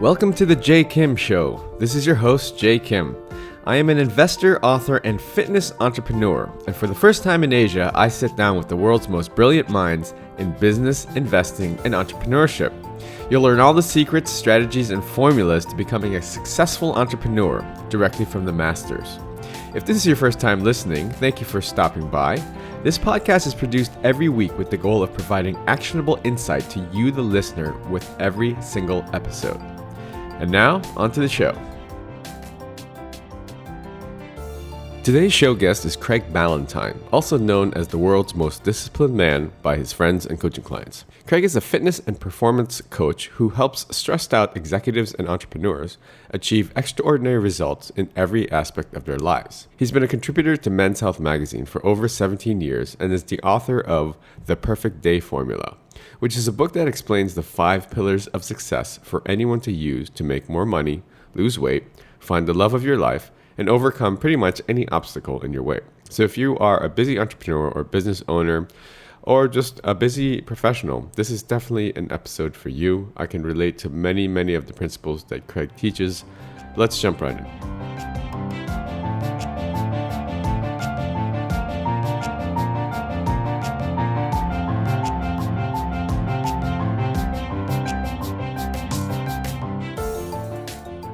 Welcome to the Jay Kim Show. This is your host, Jay Kim. I am an investor, author, and fitness entrepreneur, and for the first time in Asia, I sit down with the world's most brilliant minds in business, investing, and entrepreneurship. You'll learn all the secrets, strategies, and formulas to becoming a successful entrepreneur directly from the masters. If this is your first time listening, thank you for stopping by. This podcast is produced every week with the goal of providing actionable insight to you, the listener, with every single episode. And now, on to the show. Today's show guest is Craig Ballantyne, also known as the world's most disciplined man by his friends and coaching clients. Craig is a fitness and performance coach who helps stressed out executives and entrepreneurs achieve extraordinary results in every aspect of their lives. He's been a contributor to Men's Health magazine for over 17 years and is the author of The Perfect Day Formula, which is a book that explains the 5 pillars of success for anyone to use to make more money, lose weight, find the love of your life, and overcome pretty much any obstacle in your way. So if you are a busy entrepreneur or business owner, or just a busy professional, this is definitely an episode for you. I can relate to many of the principles that Craig teaches. Let's jump right in.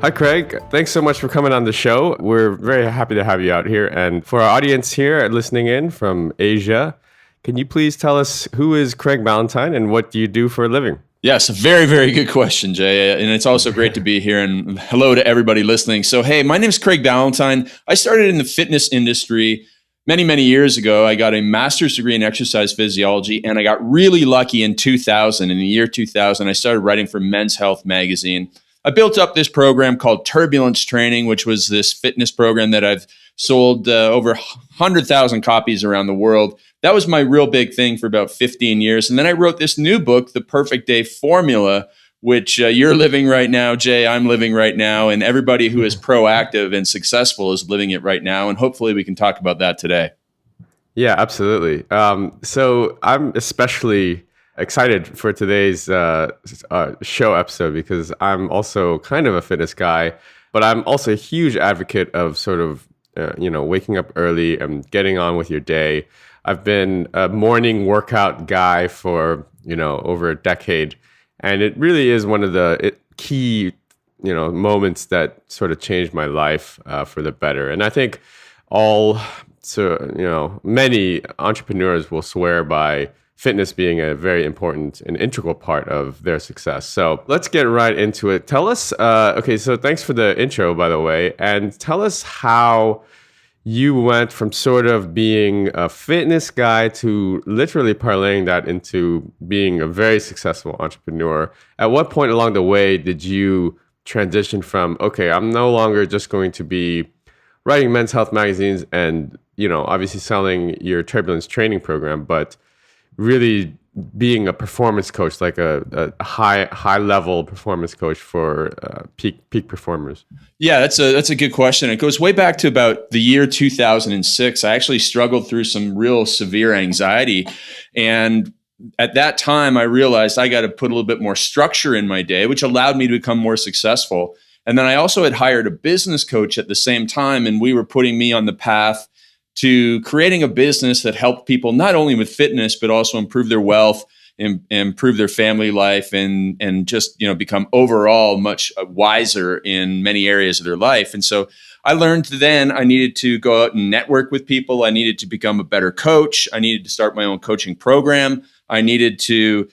Hi, Craig. Thanks so much for coming on the show. We're very happy to have you out here. And for our audience here listening in from Asia, can you please tell us who is Craig Ballantyne and what do you do for a living? Yes, a very good question, Jay. And it's also great to be here. And hello to everybody listening. So, hey, my name is Craig Ballantyne. I started in the fitness industry many years ago. I got a master's degree in exercise physiology, and I got really lucky in 2000. In the year 2000, I started writing for Men's Health magazine. I built up this program called Turbulence Training, which was this fitness program that I've sold over 100,000 copies around the world. That was my real big thing for about 15 years. And then I wrote this new book, The Perfect Day Formula, which you're living right now, Jay, I'm living right now, and everybody who is proactive and successful is living it right now. And hopefully we can talk about that today. Yeah, absolutely. So I'm especially excited for today's show episode because I'm also kind of a fitness guy, but I'm also a huge advocate of sort of, waking up early and getting on with your day. I've been a morning workout guy for, over a decade, and it really is one of the key, moments that sort of changed my life for the better. And I think many entrepreneurs will swear by fitness being a very important and integral part of their success. So let's get right into it. Tell us, so thanks for the intro, by the way, and tell us how you went from sort of being a fitness guy to literally parlaying that into being a very successful entrepreneur. At what point along the way did you transition from, okay, I'm no longer just going to be writing Men's Health magazines and, obviously selling your Turbulence training program, but really being a performance coach, like a high level performance coach for peak performers? Yeah, that's a good question. It goes way back to about the year 2006. I actually struggled through some real severe anxiety, and at that time, I realized I got to put a little bit more structure in my day, which allowed me to become more successful. And then I also had hired a business coach at the same time, and we were putting me on the path to creating a business that helped people not only with fitness, but also improve their wealth, improve their family life, and just become overall much wiser in many areas of their life. And so I learned then I needed to go out and network with people. I needed to become a better coach. I needed to start my own coaching program. I needed to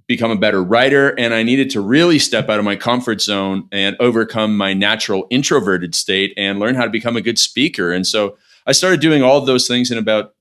become a better writer, and I needed to really step out of my comfort zone and overcome my natural introverted state and learn how to become a good speaker. And so I started doing all of those things in about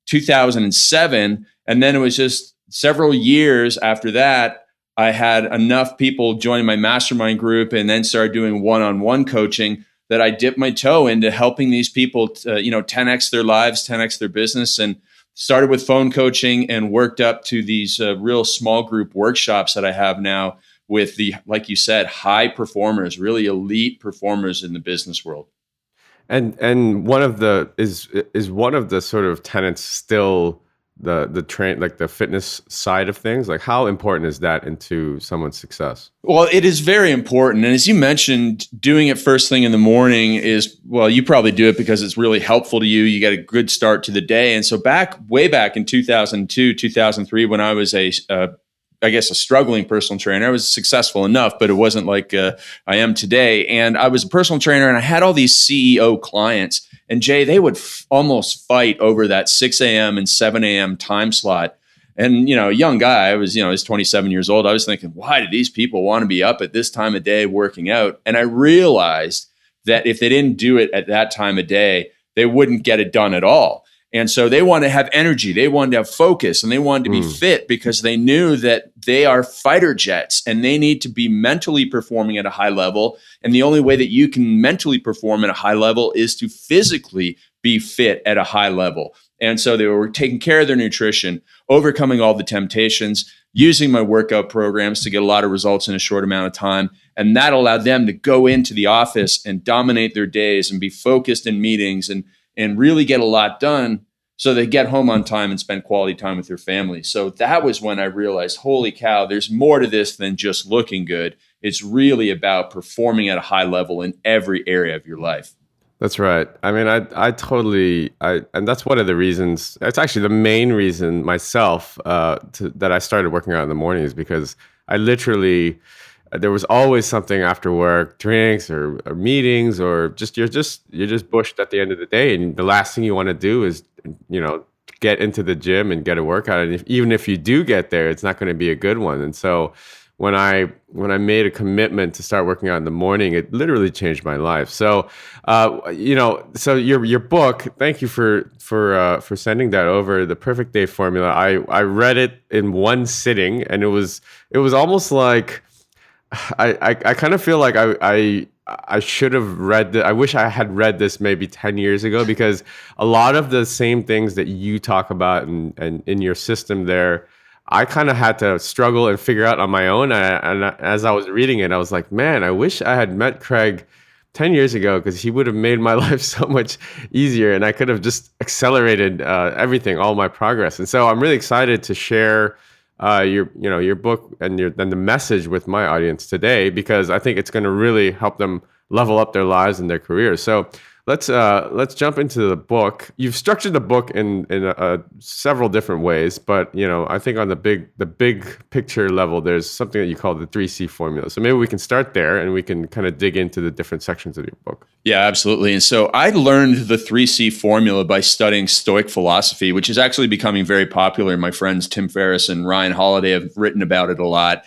2007. And then it was just several years after that, I had enough people join my mastermind group and then started doing one-on-one coaching that I dipped my toe into helping these people, 10x their lives, 10x their business, and started with phone coaching and worked up to these real small group workshops that I have now with the, like you said, high performers, really elite performers in the business world. And one of the is one of the sort of tenets still the train, like the fitness side of things? Like, how important is that into someone's success? Well, it is very important. And as you mentioned, doing it first thing in the morning is, well, you probably do it because it's really helpful to you. You get a good start to the day. And so way back in 2002, 2003, when I was I guess a struggling personal trainer. I was successful enough, but it wasn't like I am today. And I was a personal trainer and I had all these CEO clients. And Jay, they would almost fight over that 6 a.m. and 7 a.m. time slot. And, a young guy, I was 27 years old. I was thinking, why do these people want to be up at this time of day working out? And I realized that if they didn't do it at that time of day, they wouldn't get it done at all. And so they wanted to have energy, they wanted to have focus, and they wanted to be fit because they knew that they are fighter jets and they need to be mentally performing at a high level. And the only way that you can mentally perform at a high level is to physically be fit at a high level. And so they were taking care of their nutrition, overcoming all the temptations, using my workout programs to get a lot of results in a short amount of time. And that allowed them to go into the office and dominate their days and be focused in meetings and really get a lot done so they get home on time and spend quality time with their family. So that was when I realized, holy cow, there's more to this than just looking good. It's really about performing at a high level in every area of your life. That's right. I mean, I totally, and that's one of the reasons, it's actually the main reason myself that I started working out in the morning is because I literally, there was always something after work, drinks or meetings, or you're just bushed at the end of the day. And the last thing you want to do is, get into the gym and get a workout. And even if you do get there, it's not going to be a good one. And so when I made a commitment to start working out in the morning, it literally changed my life. So, so your book, thank you for sending that over, The Perfect Day Formula. I read it in one sitting, and it was almost like I kind of feel like I should have read I wish I had read this maybe 10 years ago, because a lot of the same things that you talk about and in your system there, I kind of had to struggle and figure out on my own. And as I was reading it, I was like, man, I wish I had met Craig 10 years ago, because he would have made my life so much easier and I could have just accelerated everything, all my progress. And so I'm really excited to share your book and the message with my audience today, because I think it's going to really help them level up their lives and their careers. So let's jump into the book. You've structured the book in several different ways, but I think on the big picture level, there's something that you call the 3C formula. So maybe we can start there and we can kind of dig into the different sections of your book. Yeah, absolutely. And so I learned the 3C formula by studying Stoic philosophy, which is actually becoming very popular. My friends Tim Ferriss and Ryan Holiday have written about it a lot.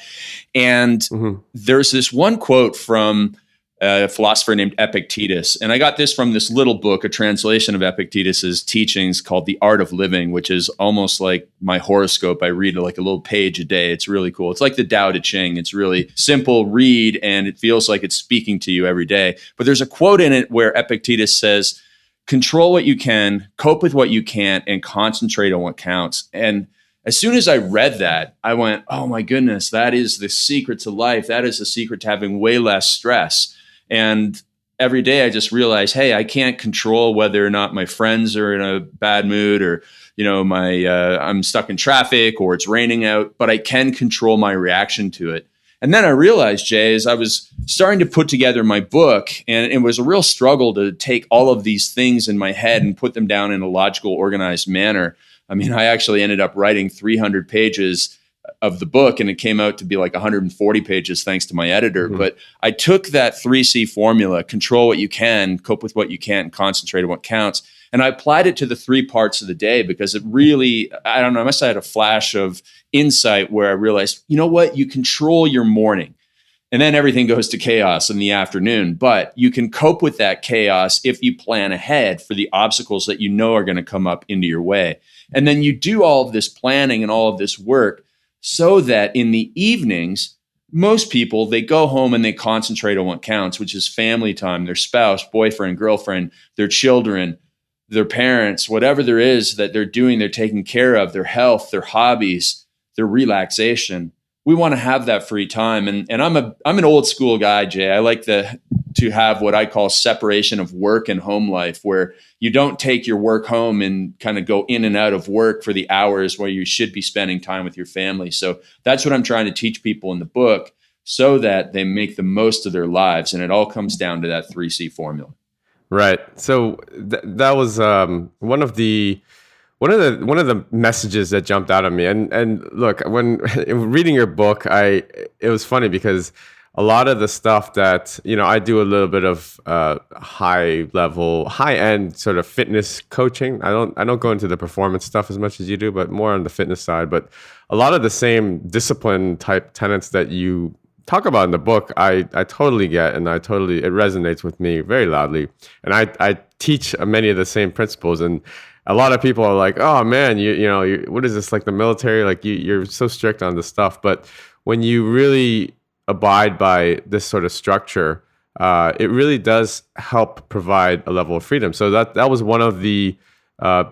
And there's this one quote from a philosopher named Epictetus. And I got this from this little book, a translation of Epictetus's teachings called The Art of Living, which is almost like my horoscope. I read like a little page a day. It's really cool. It's like the Tao Te Ching. It's really simple read, and it feels like it's speaking to you every day. But there's a quote in it where Epictetus says, control what you can, cope with what you can't, and concentrate on what counts. And as soon as I read that, I went, oh my goodness, that is the secret to life. That is the secret to having way less stress. And every day I just realize, hey, I can't control whether or not my friends are in a bad mood, or, I'm stuck in traffic, or it's raining out, but I can control my reaction to it. And then I realized, Jay, as I was starting to put together my book, and it was a real struggle to take all of these things in my head and put them down in a logical, organized manner. I mean, I actually ended up writing 300 pages of the book, and it came out to be like 140 pages thanks to my editor. But I took that 3C formula, control what you can, cope with what you can't, concentrate on what counts, and I applied it to the 3 parts of the day, because it really, I don't know, I must have had a flash of insight where I realized, you know what, you control your morning, and then everything goes to chaos in the afternoon. But you can cope with that chaos if you plan ahead for the obstacles that you know are going to come up into your way. And then you do all of this planning and all of this work so that in the evenings, most people, they go home and they concentrate on what counts, which is family time, their spouse, boyfriend, girlfriend, their children, their parents, whatever there is that they're doing, they're taking care of, their health, their hobbies, their relaxation. We want to have that free time. And I'm an old school guy, Jay. I like to to have what I call separation of work and home life, where you don't take your work home and kind of go in and out of work for the hours where you should be spending time with your family. So that's what I'm trying to teach people in the book so that they make the most of their lives. And it all comes down to that 3C formula. Right. So that was one of the messages that jumped out at me. And look, when reading your book, it was funny because a lot of the stuff that, I do a little bit of high end sort of fitness coaching. I don't go into the performance stuff as much as you do, but more on the fitness side. But a lot of the same discipline type tenets that you talk about in the book, I totally get, and it resonates with me very loudly. And I teach many of the same principles. And a lot of people are like, oh man, what is this, like the military? Like you're so strict on this stuff. But when you really abide by this sort of structure, it really does help provide a level of freedom. So that was one of the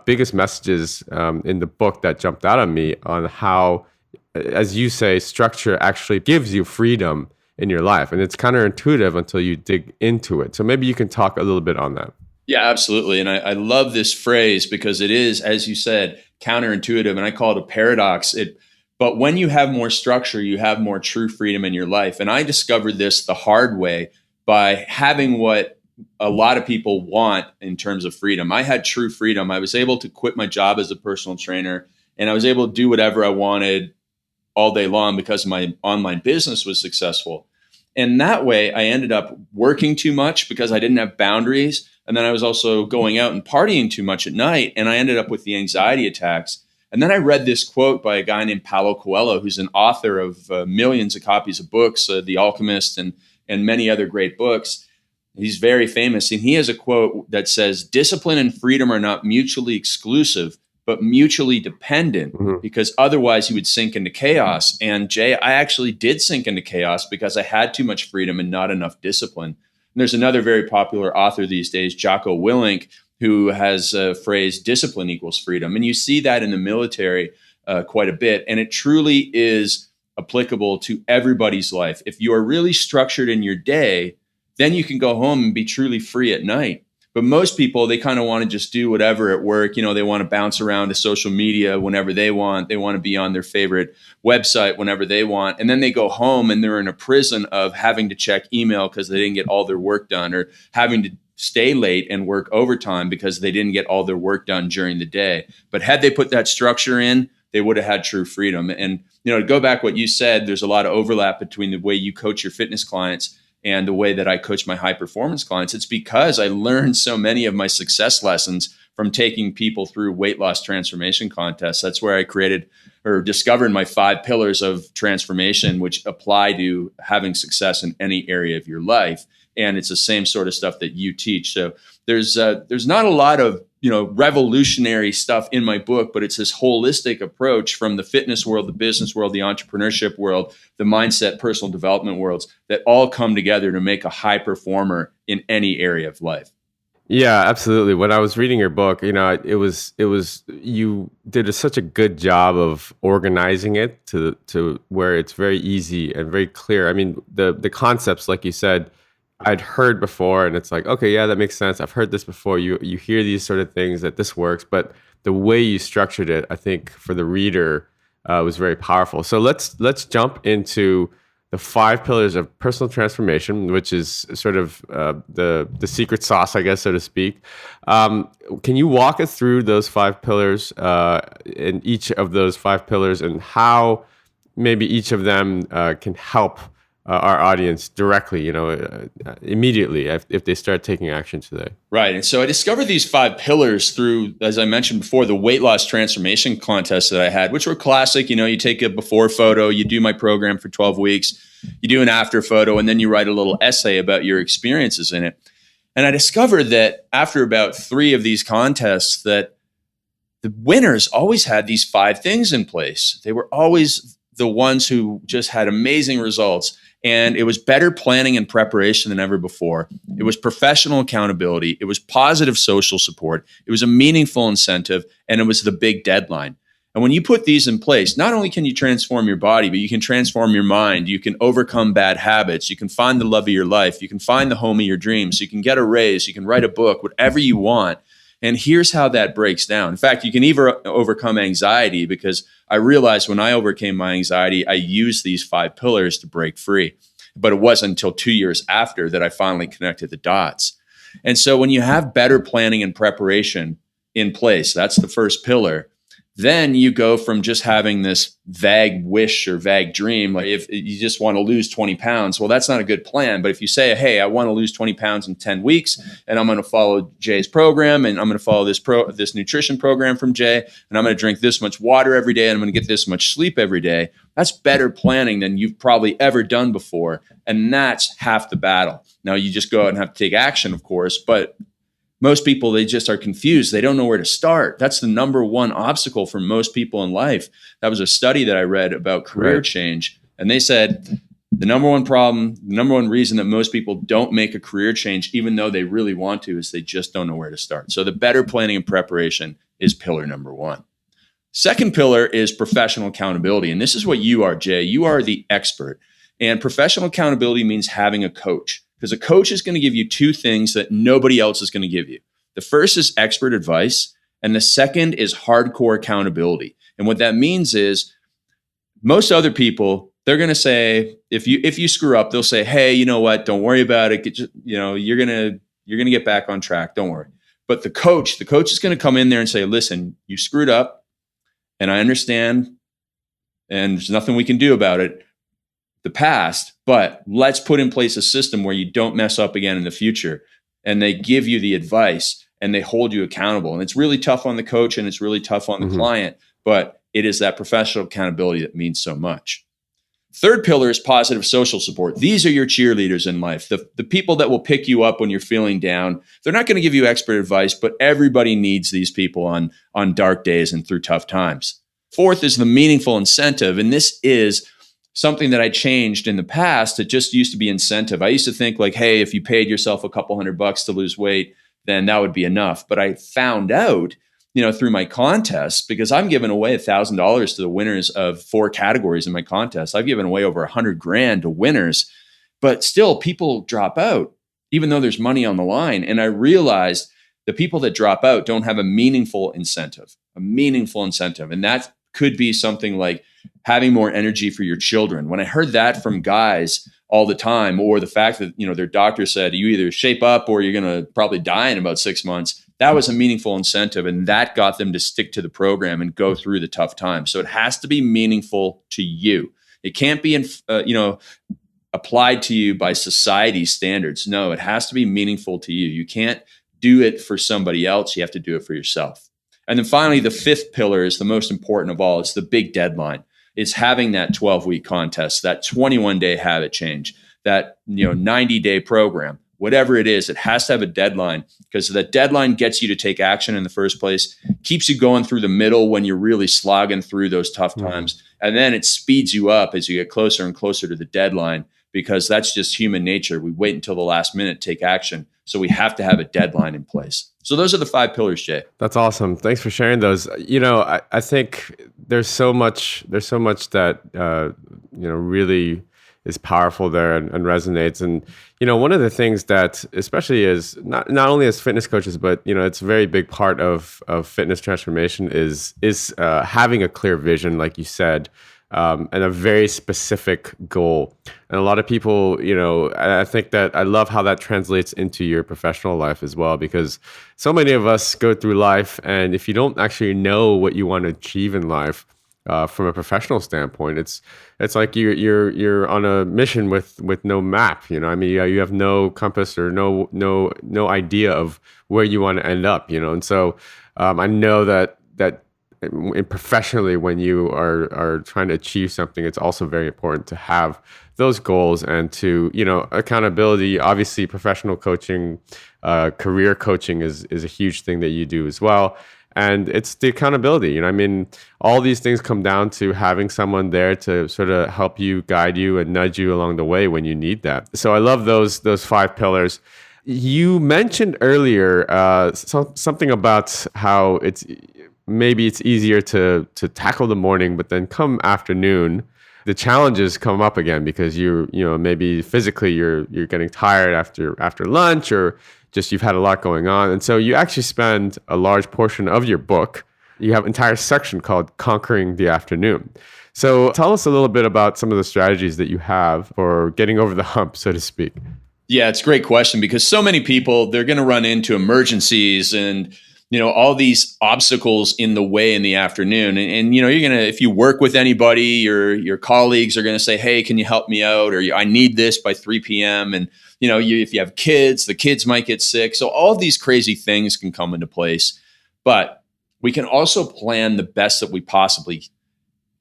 biggest messages in the book that jumped out at me on how, as you say, structure actually gives you freedom in your life. And it's counterintuitive until you dig into it. So maybe you can talk a little bit on that. Yeah, absolutely. And I love this phrase because it is, as you said, counterintuitive. And I call it a paradox. But when you have more structure, you have more true freedom in your life. And I discovered this the hard way by having what a lot of people want in terms of freedom. I had true freedom. I was able to quit my job as a personal trainer, and I was able to do whatever I wanted all day long because my online business was successful. And that way I ended up working too much because I didn't have boundaries. And then I was also going out and partying too much at night. And I ended up with the anxiety attacks. And then I read this quote by a guy named Paulo Coelho, who's an author of millions of copies of books, The Alchemist and many other great books. He's very famous. And he has a quote that says, "Discipline and freedom are not mutually exclusive, but mutually dependent, because otherwise you would sink into chaos." And Jay, I actually did sink into chaos because I had too much freedom and not enough discipline. And there's another very popular author these days, Jocko Willink, who has a phrase, discipline equals freedom. And you see that in the military quite a bit. And it truly is applicable to everybody's life. If you are really structured in your day, then you can go home and be truly free at night. But most people, they kind of want to just do whatever at work. They want to bounce around to social media whenever they want. They want to be on their favorite website whenever they want. And then they go home and they're in a prison of having to check email because they didn't get all their work done, or having to stay late and work overtime because they didn't get all their work done during the day. But had they put that structure in, they would have had true freedom. And, to go back what you said, there's a lot of overlap between the way you coach your fitness clients and the way that I coach my high performance clients. It's because I learned so many of my success lessons from taking people through weight loss transformation contests. That's where I created or discovered my 5 pillars of transformation, which apply to having success in any area of your life. And it's the same sort of stuff that you teach. So there's not a lot of revolutionary stuff in my book, but it's this holistic approach from the fitness world, the business world, the entrepreneurship world, the mindset, personal development worlds that all come together to make a high performer in any area of life. Yeah, absolutely. When I was reading your book, it was you did such a good job of organizing it to where it's very easy and very clear. I mean, the concepts, like you said, I'd heard before, and it's like, okay, yeah, that makes sense. I've heard this before. You hear these sort of things that this works, but the way you structured it, I think for the reader was very powerful. So let's jump into the 5 pillars of personal transformation, which is sort of the secret sauce, I guess, so to speak. Can you walk us through those 5 pillars, in each of those 5 pillars, and how maybe each of them can help our audience directly, immediately if they start taking action today? Right. And so I discovered these 5 pillars through, as I mentioned before, the weight loss transformation contest that I had, which were classic. You take a before photo, you do my program for 12 weeks, you do an after photo, and then you write a little essay about your experiences in it. And I discovered that after about 3 of these contests, that the winners always had these 5 things in place. They were always the ones who just had amazing results. And it was better planning and preparation than ever before. It was professional accountability. It was positive social support. It was a meaningful incentive. And it was the big deadline. And when you put these in place, not only can you transform your body, but you can transform your mind. You can overcome bad habits. You can find the love of your life. You can find the home of your dreams. You can get a raise. You can write a book, whatever you want. And here's how that breaks down. In fact, you can even overcome anxiety, because I realized when I overcame my anxiety, I used these 5 pillars to break free. But it wasn't until 2 years after that I finally connected the dots. And so when you have better planning and preparation in place, that's the first pillar. Then you go from just having this vague wish or vague dream, like if you just want to lose 20 pounds, well, that's not a good plan. But if you say, hey, I want to lose 20 pounds in 10 weeks, and I'm going to follow Jay's program, and I'm going to follow this nutrition program from Jay, and I'm going to drink this much water every day, and I'm going to get this much sleep every day, that's better planning than you've probably ever done before. And that's half the battle. Now, you just go out and have to take action, of course, but most people, they just are confused. They don't know where to start. That's the number one obstacle for most people in life. That was a study that I read about career change. And they said the number one problem, the number one reason that most people don't make a career change, even though they really want to, is they just don't know where to start. So the better planning and preparation is pillar number 1. Second pillar is professional accountability. And this is what you are, Jay. You are the expert. And professional accountability means having a coach. Because a coach is going to give you 2 things that nobody else is going to give you. The first is expert advice, and the second is hardcore accountability. And what that means is most other people, they're going to say, if you screw up, they'll say, hey, you know what? Don't worry about it. You're going to get back on track. Don't worry. But the coach is going to come in there and say, listen, you screwed up, and I understand, and there's nothing we can do about it. The past, but let's put in place a system where you don't mess up again in the future. And they give you the advice and they hold you accountable. And it's really tough on the coach and it's really tough on the client, but it is that professional accountability that means so much. Third pillar is positive social support. These are your cheerleaders in life, the people that will pick you up when you're feeling down. They're not going to give you expert advice, but everybody needs these people on dark days and through tough times. Fourth is the meaningful incentive. And this is something that I changed in the past. It just used to be incentive. I used to think like, hey, if you paid yourself a couple $100 to lose weight, then that would be enough. But I found out, through my contests, because I'm giving away $1,000 to the winners of 4 categories in my contest. I've given away over $100,000 to winners, but still people drop out, even though there's money on the line. And I realized the people that drop out don't have a meaningful incentive. And that could be something like having more energy for your children. When I heard that from guys all the time, or the fact that, their doctor said, you either shape up or you're going to probably die in about 6 months, that was a meaningful incentive. And that got them to stick to the program and go through the tough times. So it has to be meaningful to you. It can't be, applied to you by society's standards. No, it has to be meaningful to you. You can't do it for somebody else. You have to do it for yourself. And then finally, the 5th pillar is the most important of all. It's the big deadline. It's having that 12-week contest, that 21-day habit change, that 90-day program, whatever it is. It has to have a deadline, because that deadline gets you to take action in the first place, keeps you going through the middle when you're really slogging through those tough times, and then it speeds you up as you get closer and closer to the deadline, because that's just human nature. We wait until the last minute to take action. So we have to have a deadline in place. So those are the 5 pillars, Jay. That's awesome. Thanks for sharing those. I think there's so much that, really is powerful there and resonates. And, one of the things that especially is not only as fitness coaches, but, it's a very big part of fitness transformation is having a clear vision, like you said, and a very specific goal. And a lot of people, I think that I love how that translates into your professional life as well, because so many of us go through life, and if you don't actually know what you want to achieve in life, from a professional standpoint, it's like you're on a mission with no map. You have no compass or no idea of where you want to end up. And so I know that professionally, when you are trying to achieve something, it's also very important to have those goals and to, accountability. Obviously, professional coaching, career coaching is a huge thing that you do as well. And it's the accountability. All these things come down to having someone there to sort of help you, guide you, and nudge you along the way when you need that. So I love those 5 pillars. You mentioned earlier something about how maybe it's easier to tackle the morning, but then come afternoon, the challenges come up again because maybe physically you're getting tired after lunch, or just you've had a lot going on. And so you actually spend a large portion of your book. You have an entire section called Conquering the Afternoon. So tell us a little bit about some of the strategies that you have for getting over the hump, so to speak. Yeah, it's a great question because so many people, they're going to run into emergencies and all these obstacles in the way in the afternoon. And you're going to, if you work with anybody, your colleagues are going to say, hey, can you help me out? Or I need this by 3 p.m. And, if you have kids, the kids might get sick. So all of these crazy things can come into place. But we can also plan the best that we possibly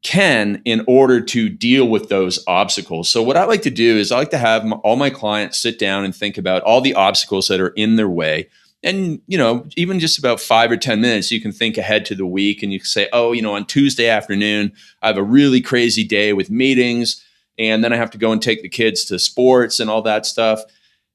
can in order to deal with those obstacles. So what I like to do is I like to have all my clients sit down and think about all the obstacles that are in their way. And, even just about 5 or 10 minutes, you can think ahead to the week and you can say, on Tuesday afternoon, I have a really crazy day with meetings. And then I have to go and take the kids to sports and all that stuff.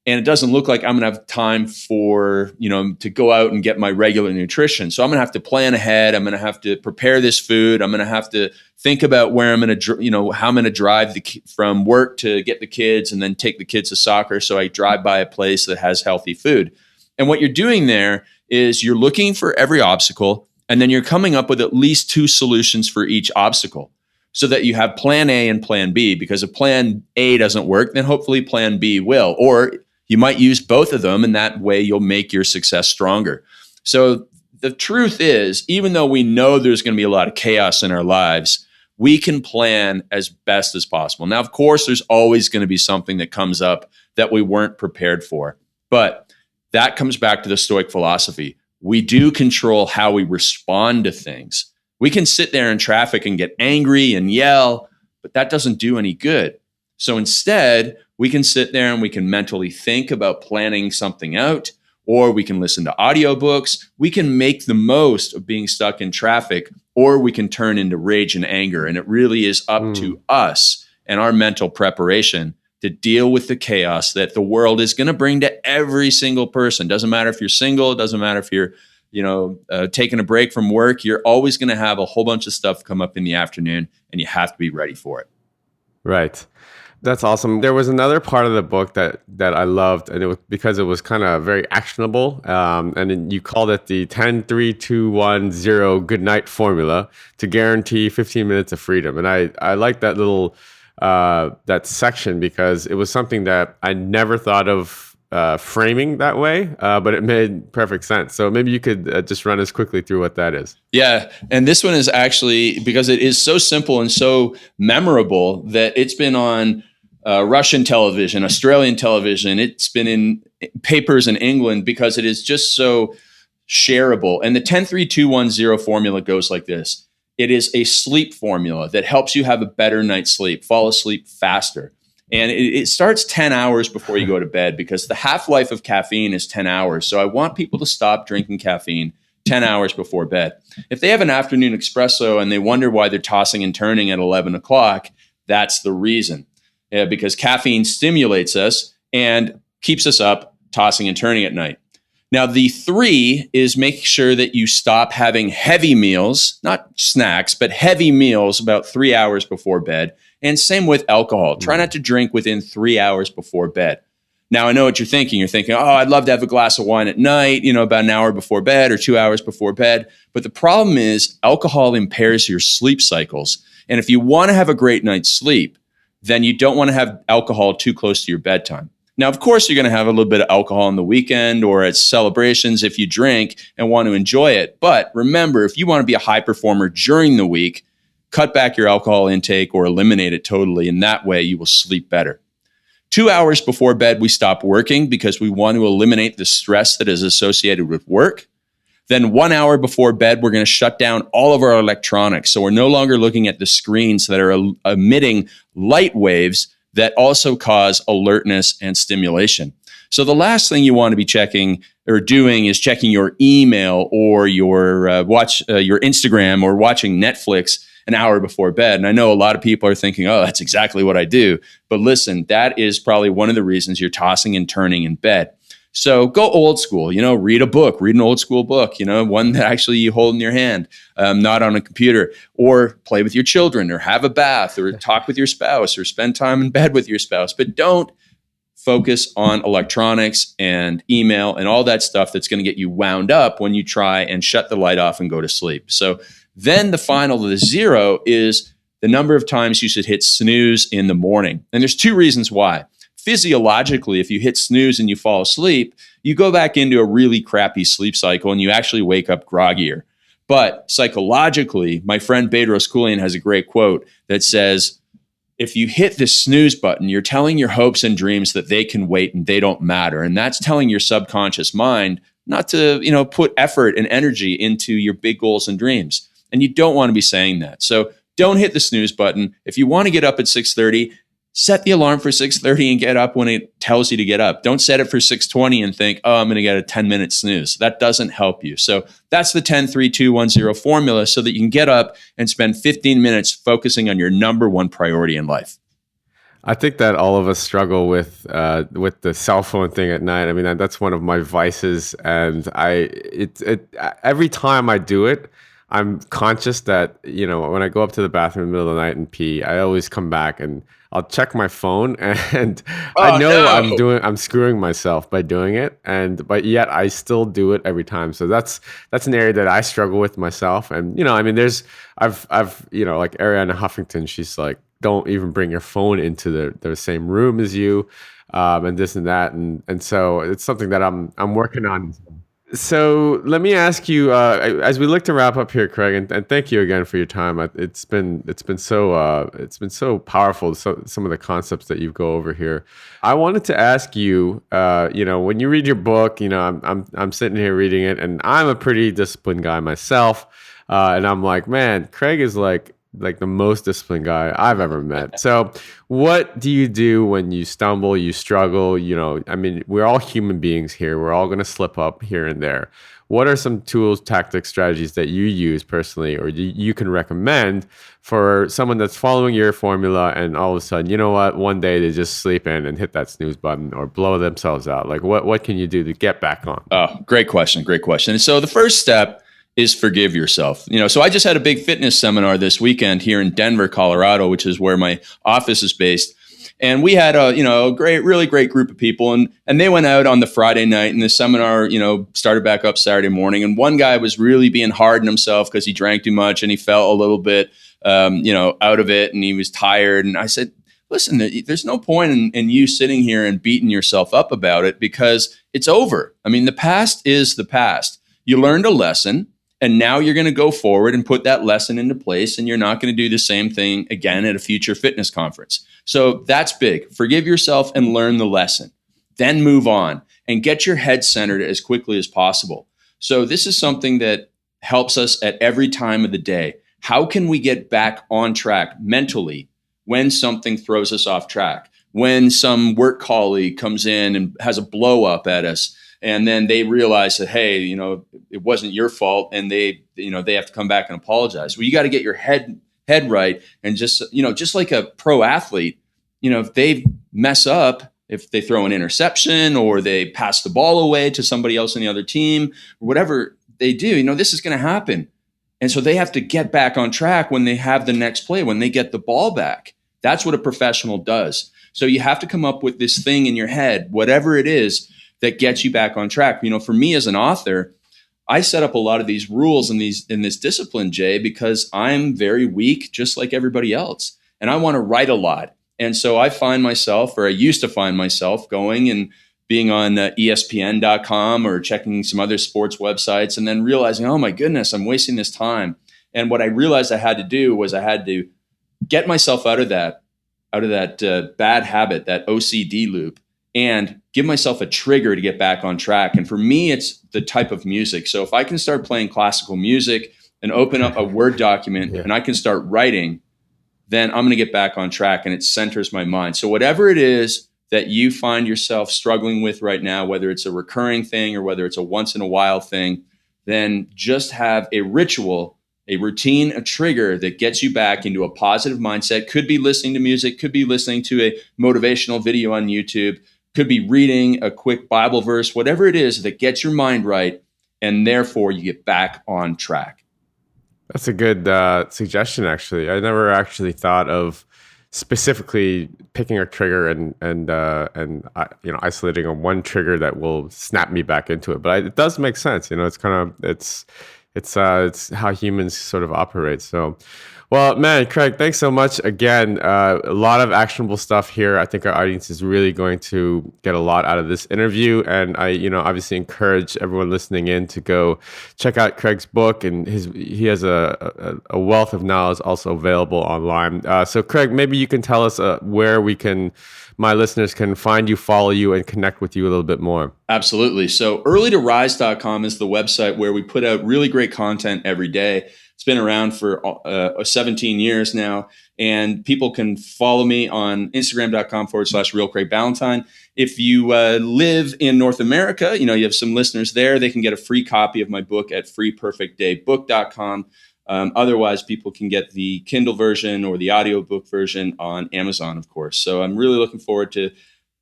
And it doesn't look like I'm going to have time for, to go out and get my regular nutrition. So I'm going to have to plan ahead. I'm going to have to prepare this food. I'm going to have to think about where I'm going to, how I'm going to drive from work to get the kids and then take the kids to soccer. So I drive by a place that has healthy food. And what you're doing there is you're looking for every obstacle, and then you're coming up with at least 2 solutions for each obstacle so that you have plan A and plan B, because if plan A doesn't work, then hopefully plan B will, or you might use both of them, and that way you'll make your success stronger. So the truth is, even though we know there's going to be a lot of chaos in our lives, we can plan as best as possible. Now, of course, there's always going to be something that comes up that we weren't prepared for, but that comes back to the Stoic philosophy. We do control how we respond to things. We can sit there in traffic and get angry and yell, but that doesn't do any good. So instead, we can sit there and we can mentally think about planning something out, or we can listen to audiobooks. We can make the most of being stuck in traffic, or we can turn into rage and anger. And it really is up to us and our mental preparation to deal with the chaos that the world is going to bring to every single person. Doesn't matter if you're single, doesn't matter if you're, taking a break from work, you're always going to have a whole bunch of stuff come up in the afternoon, and you have to be ready for it. Right. That's awesome. There was another part of the book that I loved, and it was because it was kind of very actionable. And then you called it the 10-3-2-1-0 good night formula to guarantee 15 minutes of freedom. And I like that little that section because it was something that I never thought of framing that way, but it made perfect sense. So maybe you could just run us quickly through what that is. Yeah. And this one is actually, because it is so simple and so memorable, that it's been on Russian television, Australian television. It's been in papers in England because it is just so shareable. And the 10-3-2-1-0 formula goes like this. It is a sleep formula that helps you have a better night's sleep, fall asleep faster. And it starts 10 hours before you go to bed, because the half-life of caffeine is 10 hours. So I want people to stop drinking caffeine 10 hours before bed. If they have an afternoon espresso and they wonder why they're tossing and turning at 11 o'clock, that's the reason. Because caffeine stimulates us and keeps us up tossing and turning at night. Now, the 3 is make sure that you stop having heavy meals, not snacks, but heavy meals about 3 hours before bed. And same with alcohol. Try not to drink within 3 hours before bed. Now, I know what you're thinking. You're thinking, oh, I'd love to have a glass of wine at night, about an hour before bed or 2 hours before bed. But the problem is alcohol impairs your sleep cycles. And if you want to have a great night's sleep, then you don't want to have alcohol too close to your bedtime. Now, of course, you're going to have a little bit of alcohol on the weekend or at celebrations if you drink and want to enjoy it. But remember, if you want to be a high performer during the week, cut back your alcohol intake or eliminate it totally. And that way you will sleep better. 2 hours before bed, we stop working because we want to eliminate the stress that is associated with work. Then 1 hour before bed, we're going to shut down all of our electronics. So we're no longer looking at the screens that are emitting light waves that also cause alertness and stimulation. So the last thing you want to be checking or doing is checking your email or your Instagram or watching Netflix an hour before bed. And I know a lot of people are thinking, oh, that's exactly what I do. But listen, that is probably one of the reasons you're tossing and turning in bed. So go old school, read a book, read an old school book, one that actually you hold in your hand, not on a computer, or play with your children, or have a bath, or talk with your spouse, or spend time in bed with your spouse. But don't focus on electronics and email and all that stuff that's going to get you wound up when you try and shut the light off and go to sleep. So then the 0 is the number of times you should hit snooze in the morning. And there's 2 reasons why. Physiologically, if you hit snooze and you fall asleep, you go back into a really crappy sleep cycle and you actually wake up groggier. But psychologically, my friend Bedros Keuilian has a great quote that says, if you hit the snooze button, you're telling your hopes and dreams that they can wait and they don't matter. And that's telling your subconscious mind not to, put effort and energy into your big goals and dreams. And you don't want to be saying that. So don't hit the snooze button. If you want to get up at 6:30, set the alarm for 6:30 and get up when it tells you to get up. Don't set it for 6:20 and think, I'm going to get a 10-minute snooze. That doesn't help you. So that's the 10-3-2-1-0 formula so that you can get up and spend 15 minutes focusing on your number one priority in life. I think that all of us struggle with the cell phone thing at night. I mean, that's one of my vices, and every time I do it, I'm conscious that, when I go up to the bathroom in the middle of the night and pee, I always come back and I'll check my phone, and I know I'm screwing myself by doing it, but yet I still do it every time. So that's an area that I struggle with myself. And I've like Ariana Huffington, she's like, don't even bring your phone into the same room as you, and this and that, and so it's something that I'm working on. So let me ask you, as we look to wrap up here, Craig, and thank you again for your time. It's been so powerful. So some of the concepts that you go over here. I wanted to ask you, when you read your book, I'm sitting here reading it, and I'm a pretty disciplined guy myself, and I'm like, man, Craig is like the most disciplined guy I've ever met. So what do you do when you stumble, you struggle? I mean, we're all human beings here. We're all going to slip up here and there. What are some tools, tactics, strategies that you use personally, or you can recommend for someone that's following your formula and all of a sudden, one day they just sleep in and hit that snooze button or blow themselves out? Like what can you do to get back on? Oh, great question. Great question. So the first step is forgive yourself. So I just had a big fitness seminar this weekend here in Denver, Colorado, which is where my office is based. And we had a really great group of people, and they went out on the Friday night, and the seminar, started back up Saturday morning. And one guy was really being hard on himself because he drank too much and he felt a little bit, out of it, and he was tired. And I said, listen, there's no point in you sitting here and beating yourself up about it because it's over. I mean, the past is the past. You learned a lesson. And now you're going to go forward and put that lesson into place, and you're not going to do the same thing again at a future fitness conference. So that's big. Forgive yourself and learn the lesson. Then move on and get your head centered as quickly as possible. So this is something that helps us at every time of the day. How can we get back on track mentally when something throws us off track? When some work colleague comes in and has a blow up at us, and then they realize that, hey, it wasn't your fault, and they have to come back and apologize. Well, you got to get your head right, and just like a pro athlete, if they mess up, if they throw an interception or they pass the ball away to somebody else on the other team, or whatever they do, this is going to happen, and so they have to get back on track when they have the next play, when they get the ball back. That's what a professional does. So you have to come up with this thing in your head, whatever it is, that gets you back on track. For me as an author, I set up a lot of these rules in this discipline, Jay, because I'm very weak, just like everybody else. And I want to write a lot. And so I used to find myself going and being on ESPN.com or checking some other sports websites, and then realizing, oh my goodness, I'm wasting this time. And what I realized I had to do was I had to get myself out of that bad habit, that OCD loop, and give myself a trigger to get back on track. And for me, it's the type of music. So if I can start playing classical music and open up a Word document and I can start writing, then I'm going to get back on track, and it centers my mind. So whatever it is that you find yourself struggling with right now, whether it's a recurring thing or whether it's a once in a while thing, then just have a ritual, a routine, a trigger that gets you back into a positive mindset. Could be listening to music, could be listening to a motivational video on YouTube. Could be reading a quick Bible verse, whatever it is that gets your mind right, and therefore you get back on track. That's a good suggestion, actually. I never actually thought of specifically picking a trigger and isolating on one trigger that will snap me back into it. But it does make sense. It's kind of it's how humans sort of operate. So, well, man, Craig, thanks so much again. A lot of actionable stuff here. I think our audience is really going to get a lot out of this interview, and I, obviously encourage everyone listening in to go check out Craig's book, and he has a wealth of knowledge also available online. So, Craig, maybe you can tell us where my listeners can find you, follow you, and connect with you a little bit more. Absolutely. So earlytorise.com is the website where we put out really great content every day. It's been around for 17 years now, and people can follow me on Instagram.com/Real Craig Ballantyne. If you live in North America, you have some listeners there. They can get a free copy of my book at freeperfectdaybook.com. Otherwise, people can get the Kindle version or the audiobook version on Amazon, of course. So I'm really looking forward to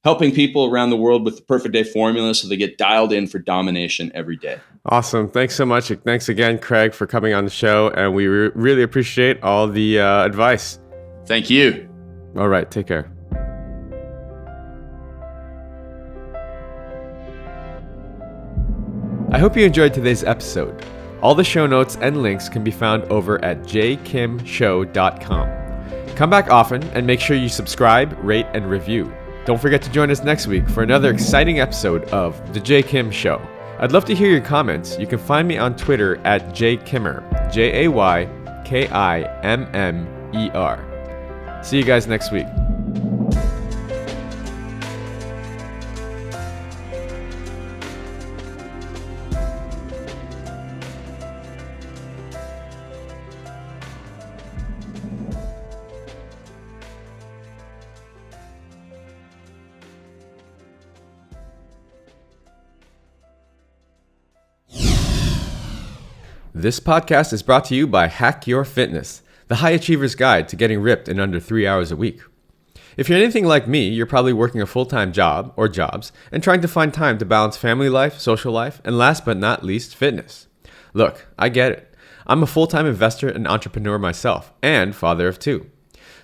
helping people around the world with the Perfect Day formula so they get dialed in for domination every day. Awesome. Thanks so much. Thanks again, Craig, for coming on the show. And we really appreciate all the advice. Thank you. All right. Take care. I hope you enjoyed today's episode. All the show notes and links can be found over at jkimshow.com. Come back often and make sure you subscribe, rate, and review. Don't forget to join us next week for another exciting episode of The J. Kim Show. I'd love to hear your comments. You can find me on Twitter at jkimmer, JAYKIMMER. See you guys next week. This podcast is brought to you by Hack Your Fitness, the high achiever's guide to getting ripped in under 3 hours a week. If you're anything like me, you're probably working a full-time job or jobs and trying to find time to balance family life, social life, and last but not least, fitness. Look, I get it. I'm a full-time investor and entrepreneur myself, and father of two.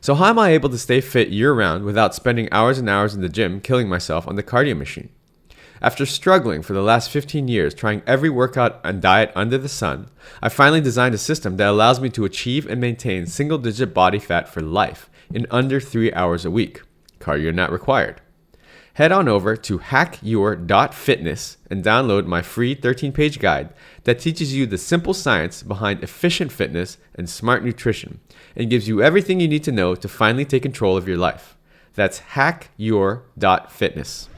So how am I able to stay fit year-round without spending hours and hours in the gym killing myself on the cardio machine? After struggling for the last 15 years trying every workout and diet under the sun, I finally designed a system that allows me to achieve and maintain single-digit body fat for life in under 3 hours a week. Cardio not required. Head on over to hackyour.fitness and download my free 13-page guide that teaches you the simple science behind efficient fitness and smart nutrition and gives you everything you need to know to finally take control of your life. That's hackyour.fitness.